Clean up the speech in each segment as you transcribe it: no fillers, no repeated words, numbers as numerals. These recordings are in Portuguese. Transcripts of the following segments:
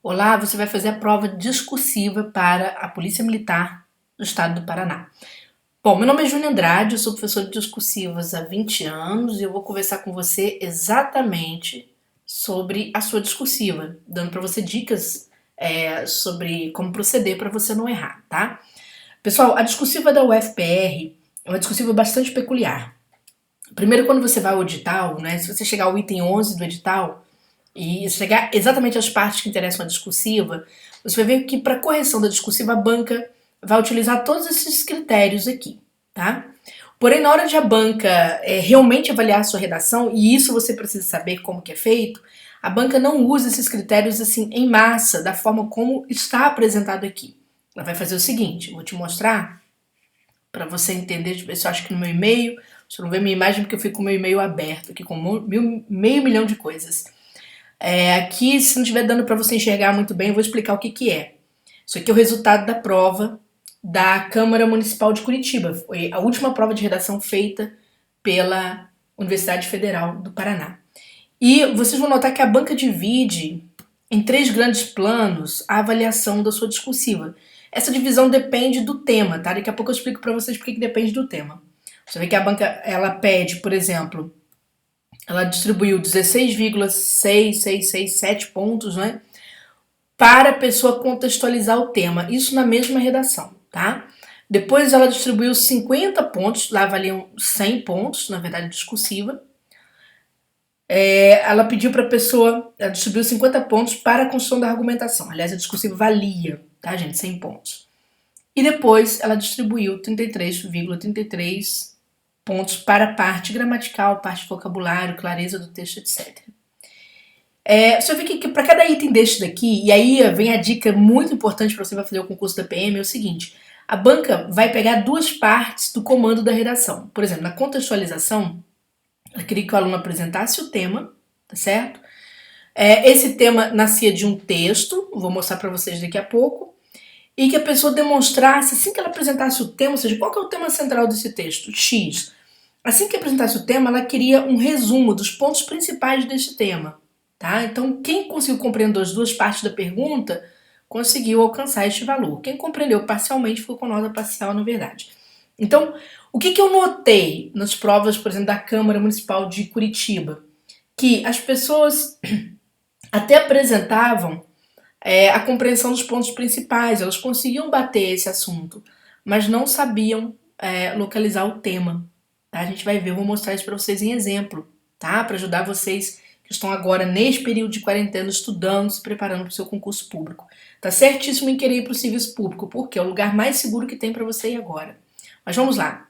Olá, você vai fazer a prova discursiva para a Polícia Militar do Estado do Paraná. Bom, meu nome é Júnior Andrade, eu sou professor de discursivas há 20 anos e eu vou conversar com você exatamente sobre a sua discursiva, dando para você dicas sobre como proceder para você não errar, tá? Pessoal, a discursiva da UFPR é uma discursiva bastante peculiar. Primeiro, quando você vai ao edital, né, se você chegar ao item 11 do edital, e chegar exatamente às partes que interessam a discursiva, você vai ver que para correção da discursiva a banca vai utilizar todos esses critérios aqui, tá? Porém, na hora de a banca realmente avaliar a sua redação, e isso você precisa saber como que é feito, a banca não usa esses critérios assim em massa, da forma como está apresentado aqui. Ela vai fazer o seguinte, vou te mostrar para você entender, deixa eu ver se eu acho que no meu e-mail, você não vê minha imagem porque eu fico com o meu e-mail aberto aqui com meio milhão de coisas. Aqui, se não estiver dando para você enxergar muito bem, eu vou explicar o que, que é. Isso aqui é o resultado da prova da Câmara Municipal de Curitiba. Foi a última prova de redação feita pela Universidade Federal do Paraná. E vocês vão notar que a banca divide em 3 grandes planos a avaliação da sua discursiva. Essa divisão depende do tema, tá? Daqui a pouco eu explico para vocês porque que depende do tema. Você vê que a banca ela pede, por exemplo, ela distribuiu 16,6667 pontos, né, para a pessoa contextualizar o tema, isso na mesma redação, tá? Depois ela distribuiu 50 pontos, lá valiam 100 pontos, na verdade discursiva. Ela pediu para a pessoa, ela distribuiu 50 pontos para a construção da argumentação. Aliás, a discursiva valia, tá, gente, 100 pontos. E depois ela distribuiu 33,33 pontos para a parte gramatical, parte de vocabulário, clareza do texto, etc. Você vê que para cada item deste daqui, e aí vem a dica muito importante para você vai fazer o concurso da PM, é o seguinte: a banca vai pegar 2 partes do comando da redação. Por exemplo, na contextualização, ela queria que o aluno apresentasse o tema, tá certo? Esse tema nascia de um texto, vou mostrar para vocês daqui a pouco, e que a pessoa demonstrasse, assim que ela apresentasse o tema, ou seja, qual que é o tema central desse texto? X. Assim que apresentasse o tema, ela queria um resumo dos pontos principais deste tema. Tá? Então, quem conseguiu compreender as 2 partes da pergunta conseguiu alcançar este valor. Quem compreendeu parcialmente ficou com nota parcial, na verdade. Então, o que eu notei nas provas, por exemplo, da Câmara Municipal de Curitiba? Que as pessoas até apresentavam a compreensão dos pontos principais, elas conseguiam bater esse assunto, mas não sabiam localizar o tema. Tá? A gente vai ver, eu vou mostrar isso para vocês em exemplo, tá? Para ajudar vocês que estão agora neste período de quarentena estudando, se preparando para o seu concurso público. Tá certíssimo em querer ir para o serviço público, porque é o lugar mais seguro que tem para você ir agora. Mas vamos lá.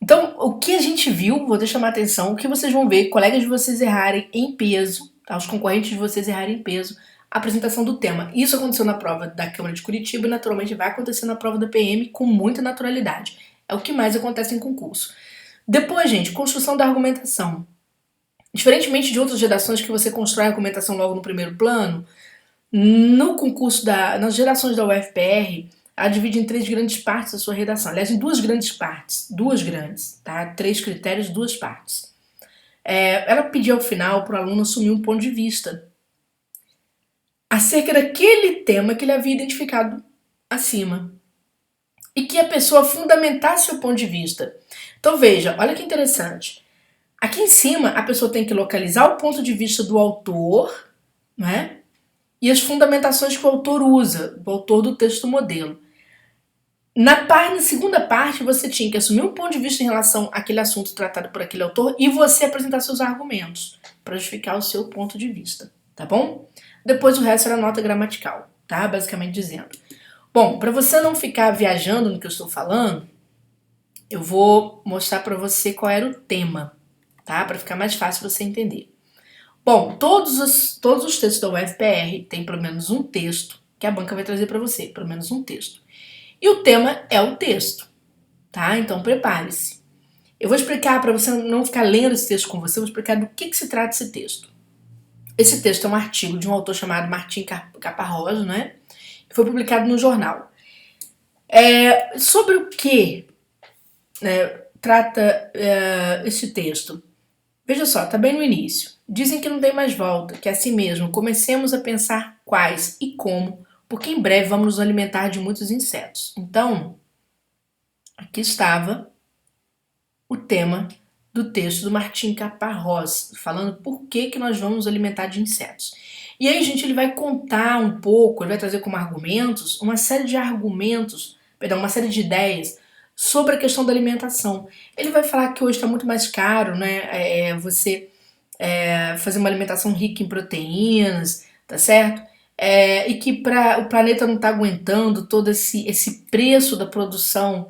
Então, o que a gente viu, vou chamar a atenção, o que vocês vão ver, colegas de vocês errarem em peso, tá? Os concorrentes de vocês errarem em peso, a apresentação do tema. Isso aconteceu na prova da Câmara de Curitiba e naturalmente vai acontecer na prova da PM com muita naturalidade. É o que mais acontece em concurso. Depois, gente, construção da argumentação. Diferentemente de outras redações que você constrói a argumentação logo no primeiro plano, no concurso nas redações da UFPR, ela divide em 3 grandes partes a sua redação. Aliás, em 2 grandes partes. 2 grandes, tá? 3 critérios, 2 partes. Ela pediu ao final para o aluno assumir um ponto de vista acerca daquele tema que ele havia identificado acima. E que a pessoa fundamentasse o ponto de vista. Então veja, olha que interessante. Aqui em cima, a pessoa tem que localizar o ponto de vista do autor, né? E as fundamentações que o autor usa, o autor do texto modelo. Na segunda parte, você tinha que assumir um ponto de vista em relação àquele assunto tratado por aquele autor e você apresentar seus argumentos para justificar o seu ponto de vista, tá bom? Depois o resto era nota gramatical, tá? Basicamente dizendo. Bom, para você não ficar viajando no que eu estou falando, eu vou mostrar para você qual era o tema, tá? Para ficar mais fácil você entender. Bom, todos os textos da UFPR tem pelo menos um texto que a banca vai trazer para você, pelo menos um texto. E o tema é o texto, tá? Então prepare-se. Eu vou explicar, para você não ficar lendo esse texto com você, eu vou explicar do que se trata esse texto. Esse texto é um artigo de um autor chamado Martim Caparrós, né? Que foi publicado no jornal. Sobre o que trata esse texto? Veja só, tá bem no início. Dizem que não tem mais volta, que é assim mesmo. Comecemos a pensar quais e como, porque em breve vamos nos alimentar de muitos insetos. Então, aqui estava o tema do texto do Martim Caparrós, falando por que nós vamos nos alimentar de insetos. E aí, gente, ele vai contar um pouco, ele vai trazer como argumentos uma série de argumentos, perdão, uma série de ideias sobre a questão da alimentação. Ele vai falar que hoje está muito mais caro, né? Você fazer uma alimentação rica em proteínas, tá certo? E que o planeta não está aguentando todo esse preço da produção,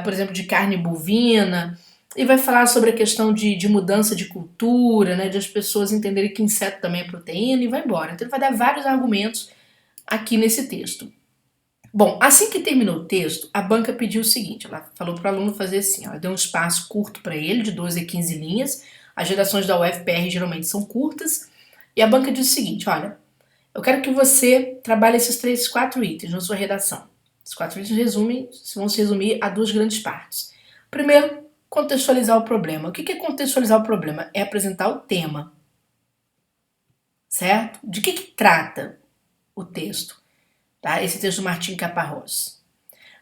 por exemplo, de carne bovina. E vai falar sobre a questão de mudança de cultura, né, de as pessoas entenderem que inseto também é proteína e vai embora. Então ele vai dar vários argumentos aqui nesse texto. Bom, assim que terminou o texto, a banca pediu o seguinte, ela falou para o aluno fazer assim, ela deu um espaço curto para ele, de 12 a 15 linhas, as redações da UFPR geralmente são curtas, e a banca disse o seguinte, olha, eu quero que você trabalhe esses 4 itens na sua redação. Esses 4 itens vão se resumir a 2 grandes partes. Primeiro, contextualizar o problema. O que é contextualizar o problema? É apresentar o tema, certo? De que trata o texto? Tá? Esse texto do Martim Caparrós.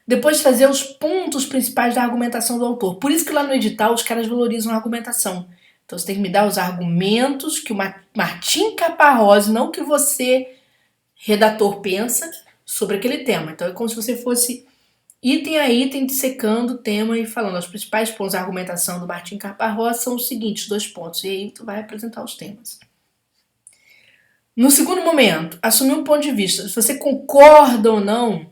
Depois trazer os pontos principais da argumentação do autor. Por isso que lá no edital os caras valorizam a argumentação. Então você tem que me dar os argumentos que o Martim Caparrós, não o que você, redator, pensa sobre aquele tema. Então é como se você fosse item a item dissecando o tema e falando os principais pontos da argumentação do Martim Caparrós são os seguintes 2 pontos. E aí tu vai apresentar os temas. No segundo momento, assumir um ponto de vista. Se você concorda ou não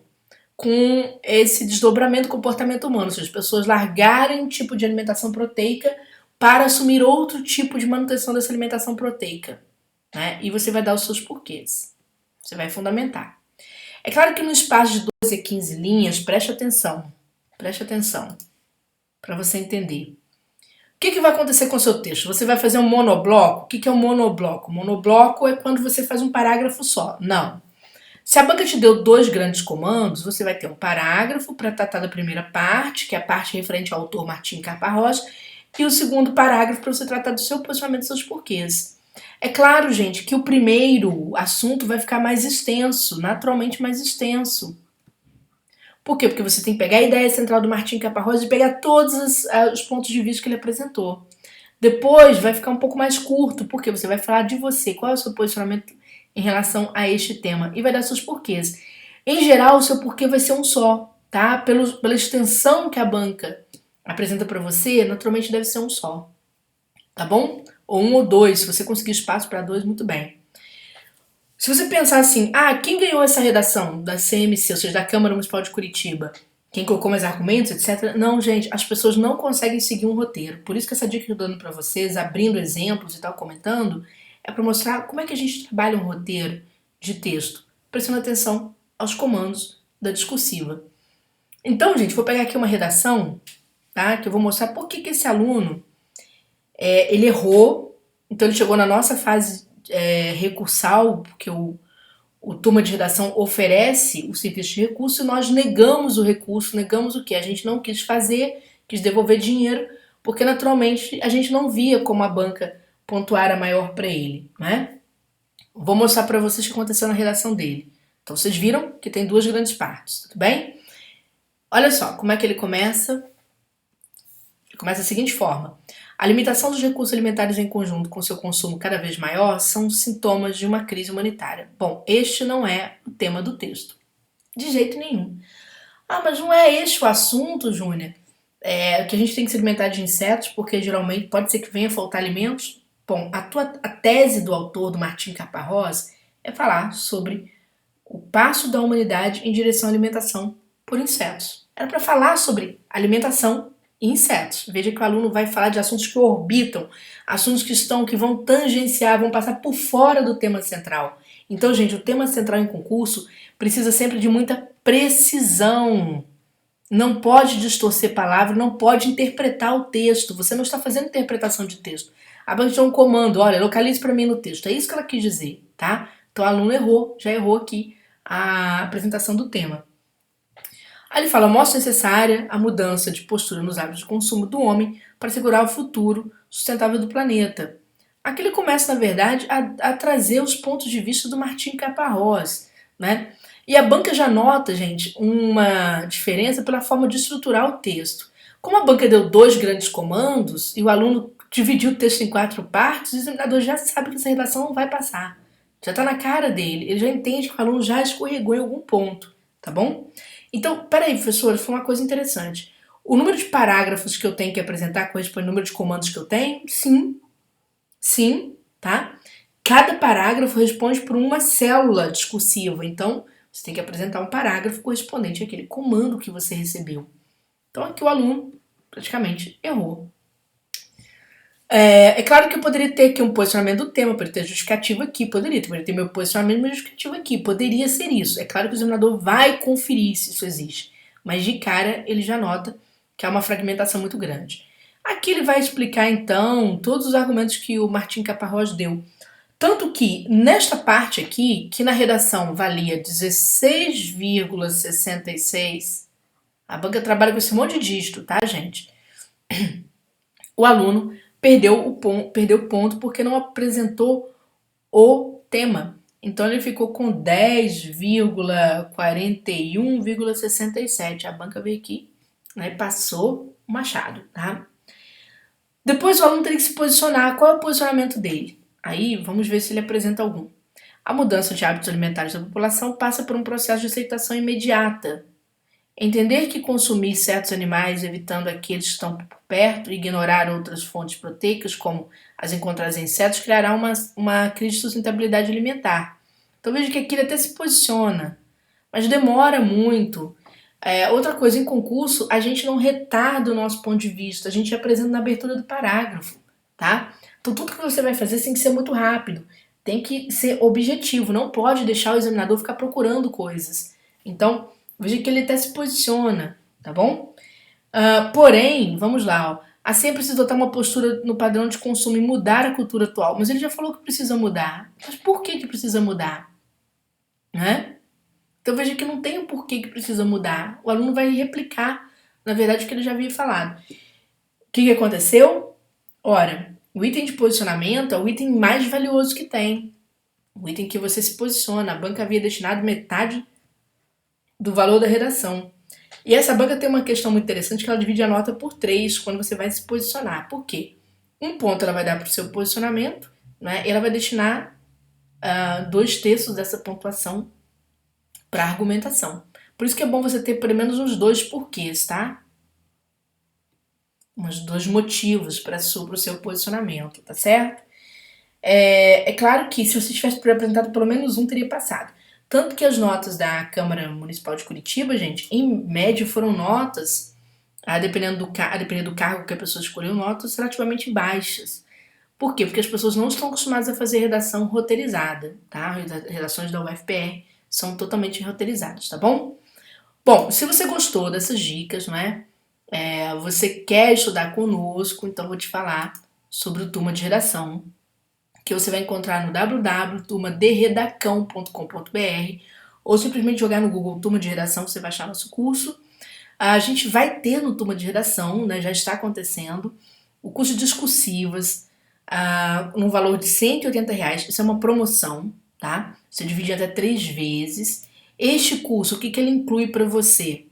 com esse desdobramento do comportamento humano, ou seja, as pessoas largarem um tipo de alimentação proteica para assumir outro tipo de manutenção dessa alimentação proteica. Né? E você vai dar os seus porquês. Você vai fundamentar. É claro que no espaço de 12 a 15 linhas, preste atenção para você entender. O que vai acontecer com o seu texto? Você vai fazer um monobloco? O que é um monobloco? Monobloco é quando você faz um parágrafo só. Não. Se a banca te deu 2 grandes comandos, você vai ter um parágrafo para tratar da primeira parte, que é a parte referente ao autor Martim Caparrós, e o segundo parágrafo para você tratar do seu posicionamento e seus porquês. É claro, gente, que o primeiro assunto vai ficar mais extenso, naturalmente mais extenso. Por quê? Porque você tem que pegar a ideia central do Martim Caparrós e pegar todos os pontos de vista que ele apresentou. Depois vai ficar um pouco mais curto, porque você vai falar de você, qual é o seu posicionamento em relação a este tema e vai dar seus porquês. Em geral, o seu porquê vai ser um só, tá? Pela extensão que a banca apresenta para você, naturalmente deve ser um só, tá bom? Ou 1 ou 2, se você conseguir espaço para 2, muito bem. Se você pensar assim, quem ganhou essa redação da CMC, ou seja, da Câmara Municipal de Curitiba? Quem colocou mais argumentos, etc. Não, gente, as pessoas não conseguem seguir um roteiro. Por isso que essa dica que eu tô dando para vocês, abrindo exemplos e tal, comentando, é para mostrar como é que a gente trabalha um roteiro de texto, prestando atenção aos comandos da discursiva. Então, gente, vou pegar aqui uma redação, tá? Que eu vou mostrar por que esse aluno ele errou. Então ele chegou na nossa fase recursal, porque o turma de redação oferece o serviço de recurso e nós negamos o recurso, negamos o que? A gente não quis fazer, quis devolver dinheiro, porque naturalmente a gente não via como a banca pontuara maior para ele, né? Vou mostrar para vocês o que aconteceu na redação dele. Então vocês viram que tem 2 grandes partes, tudo bem? Olha só como é que ele começa. Ele começa da seguinte forma. A limitação dos recursos alimentares em conjunto com seu consumo cada vez maior são sintomas de uma crise humanitária. Bom, este não é o tema do texto. De jeito nenhum. Mas não é este o assunto, Júnior? Que a gente tem que se alimentar de insetos porque geralmente pode ser que venha faltar alimentos? Bom, a tese do autor, do Martim Caparrós, é falar sobre o passo da humanidade em direção à alimentação por insetos. Era para falar sobre alimentação e insetos. Veja que o aluno vai falar de assuntos que orbitam, assuntos que vão tangenciar, vão passar por fora do tema central. Então, gente, o tema central em concurso precisa sempre de muita precisão. Não pode distorcer palavra, não pode interpretar o texto. Você não está fazendo interpretação de texto. A banca dá um comando, olha, localize para mim no texto. É isso que ela quis dizer, tá? Então o aluno já errou aqui a apresentação do tema. Aí ele fala, mostra necessária a mudança de postura nos hábitos de consumo do homem para assegurar o futuro sustentável do planeta. Aqui ele começa, na verdade, a trazer os pontos de vista do Martin Caparrós, né? E a banca já nota, gente, uma diferença pela forma de estruturar o texto. Como a banca deu 2 grandes comandos e o aluno dividiu o texto em 4 partes, o examinador já sabe que essa redação não vai passar. Já está na cara dele, ele já entende que o aluno já escorregou em algum ponto, tá bom? Então, peraí, professor, foi uma coisa interessante. O número de parágrafos que eu tenho que apresentar corresponde ao número de comandos que eu tenho? Sim. Sim, tá? Cada parágrafo responde por uma célula discursiva, então você tem que apresentar um parágrafo correspondente àquele comando que você recebeu. Então aqui o aluno praticamente errou. É claro que eu poderia ter aqui um posicionamento do tema, poderia ter justificativo aqui, poderia ter meu posicionamento e meu justificativo aqui, poderia ser isso. É claro que o examinador vai conferir se isso existe, mas de cara ele já nota que há uma fragmentação muito grande. Aqui ele vai explicar então todos os argumentos que o Martin Caparrós deu. Tanto que nesta parte aqui, que na redação valia 16,66, a banca trabalha com esse monte de dígito, tá, gente? O aluno perdeu ponto porque não apresentou o tema. Então ele ficou com 10,41,67. A banca veio aqui, né, e passou o machado, tá? Depois o aluno tem que se posicionar. Qual é o posicionamento dele? Aí vamos ver se ele apresenta algum. A mudança de hábitos alimentares da população passa por um processo de aceitação imediata. Entender que consumir certos animais, evitando aqueles que estão por perto, e ignorar outras fontes proteicas, como as encontradas em insetos, criará uma crise de sustentabilidade alimentar. Então veja que aqui ele até se posiciona, mas demora muito. Outra coisa, em concurso, a gente não retarda o nosso ponto de vista, a gente apresenta na abertura do parágrafo, tá? Então tudo que você vai fazer tem que ser muito rápido, tem que ser objetivo, não pode deixar o examinador ficar procurando coisas. Então, veja que ele até se posiciona, tá bom? Porém, vamos lá, ó. Assim é preciso adotar uma postura no padrão de consumo e mudar a cultura atual. Mas ele já falou que precisa mudar. Mas por que precisa mudar? Né? Então veja que não tem um porquê que precisa mudar. O aluno vai replicar, na verdade, o que ele já havia falado. O que aconteceu? Ora, o item de posicionamento é o item mais valioso que tem. O item que você se posiciona. A banca havia destinado metade do valor da redação. E essa banca tem uma questão muito interessante que ela divide a nota por 3 quando você vai se posicionar. Por quê? Um ponto ela vai dar para o seu posicionamento, né? E ela vai destinar 2/3 dessa pontuação para argumentação. Por isso que é bom você ter pelo menos uns 2 porquês, tá? Uns 2 motivos para o seu posicionamento, tá certo? É claro que se você tivesse apresentado pelo menos um, teria passado. Tanto que as notas da Câmara Municipal de Curitiba, gente, em média foram notas, dependendo do cargo que a pessoa escolheu, notas relativamente baixas. Por quê? Porque as pessoas não estão acostumadas a fazer redação roteirizada, tá? As redações da UFPR são totalmente roteirizadas, tá bom? Bom, se você gostou dessas dicas, não é? Você quer estudar conosco, então vou te falar sobre o Turma de Redação, que você vai encontrar no www.turmaderedacão.com.br ou simplesmente jogar no Google Turma de Redação, você vai achar nosso curso. A gente vai ter no Turma de Redação, né, já está acontecendo, o curso de discursivas no valor de R$180. Isso é uma promoção, tá? Você divide até 3 vezes. Este curso, o que ele inclui para você?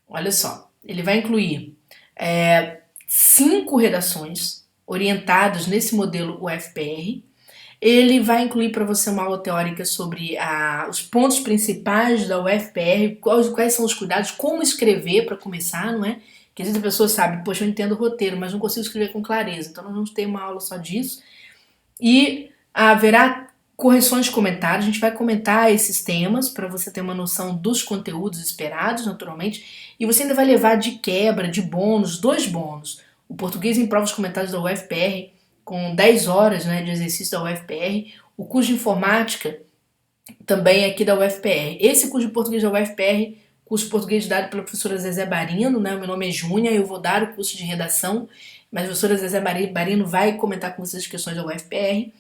Olha só, ele vai incluir 5 redações orientadas nesse modelo UFPR. Ele vai incluir para você uma aula teórica sobre os pontos principais da UFPR, quais são os cuidados, como escrever para começar, não é? Porque às vezes a pessoa sabe, poxa, eu entendo o roteiro, mas não consigo escrever com clareza. Então nós vamos ter uma aula só disso. E haverá correções de comentários, a gente vai comentar esses temas para você ter uma noção dos conteúdos esperados, naturalmente. E você ainda vai levar de quebra, de bônus, 2 bônus. O português em provas comentários da UFPR, com 10 horas, né, de exercício da UFPR, o curso de informática também aqui da UFPR. Esse curso de português da UFPR, curso de português dado pela professora Zezé Barino, né, meu nome é Júnia, eu vou dar o curso de redação, mas a professora Zezé Barino vai comentar com vocês as questões da UFPR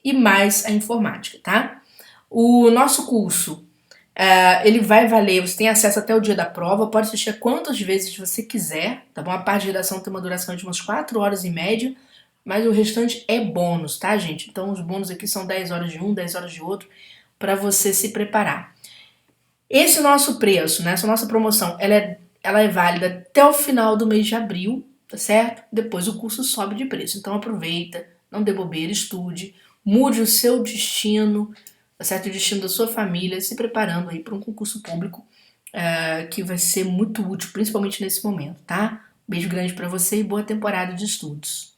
e mais a informática, tá? O nosso curso Ele vai valer, você tem acesso até o dia da prova, pode assistir quantas vezes você quiser, tá bom? A parte de redação tem uma duração de umas 4 horas em média, mas o restante é bônus, tá, gente? Então os bônus aqui são 10 horas de um, 10 horas de outro, para você se preparar. Esse nosso preço, né, essa nossa promoção, ela é válida até o final do mês de abril, tá certo? Depois o curso sobe de preço. Então aproveita, não dê bobeira, estude, mude o seu destino, tá certo? O destino da sua família, se preparando aí para um concurso público que vai ser muito útil, principalmente nesse momento, tá? Beijo grande para você e boa temporada de estudos.